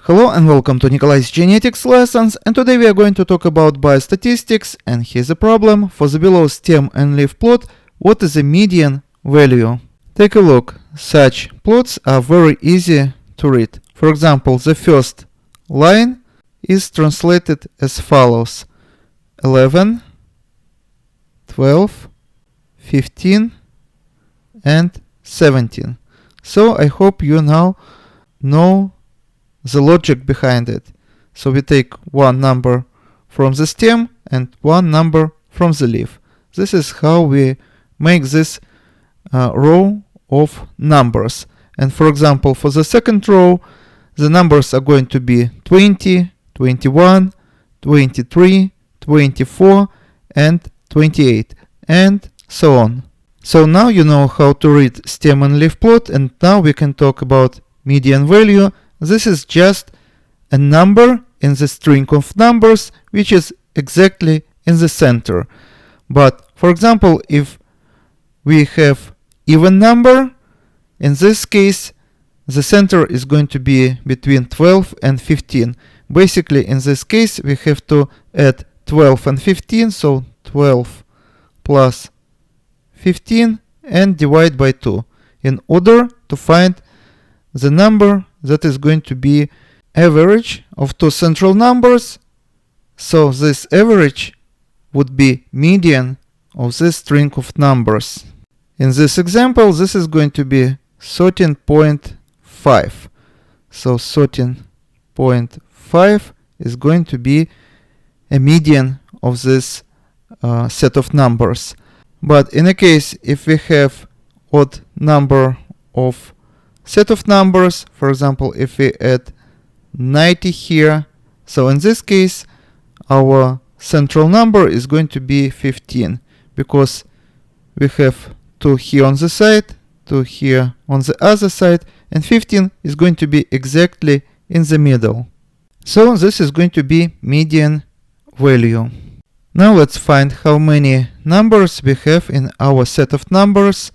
Hello and welcome to Nikolay's genetics lessons, and today we are going to talk about biostatistics, and here's a problem. For the below stem and leaf plot, what is the median value? Take a look. Such plots are very easy to read. For example, the first line is translated as follows: 11, 12, 15, and 17. So I hope you now know the logic behind it. So we take one number from the stem and one number from the leaf. This is how we make this row of numbers. And for example, for the second row, the numbers are going to be 20, 21, 23, 24, and 28, and so on. So now you know how to read stem and leaf plot, and now we can talk about median value. This is just a number in the string of numbers which is exactly in the center. But for example, if we have even number, in this case the center is going to be between 12 and 15. Basically in this case we have to add 12 and 15, so 12 plus 15 and divide by 2 in order to find the number that is going to be average of two central numbers. So this average would be median of this string of numbers. In this example, this is going to be 13.5. So 13.5 is going to be a median of this set of numbers. But in a case if we have odd number of set of numbers, for example, if we add 90 here, so in this case our central number is going to be 15, because we have 2 here on the side, 2 here on the other side, and 15 is going to be exactly in the middle. So this is going to be median value. Now let's find how many numbers we have in our set of numbers: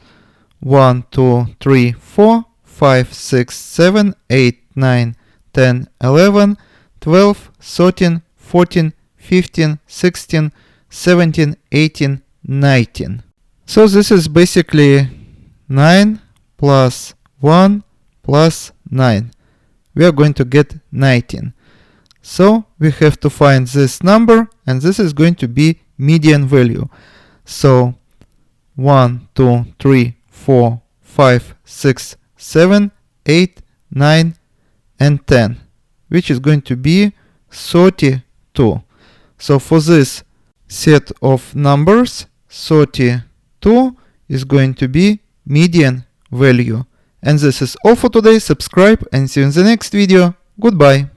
1, 2, 3, 4, 5, 6, 7, 8, 9, 10, 11, 12, 13, 14, 15, 16, 17, 18, 19. So this is basically 9 plus 1 plus 9. We are going to get 19. So we have to find this number, and this is going to be median value. So 1, 2, 3, 4, 5, 6, 7, 8, 9, and 10, which is going to be 32. So for this set of numbers, 32 is going to be median value. And this is all for today. Subscribe and see you in the next video. Goodbye.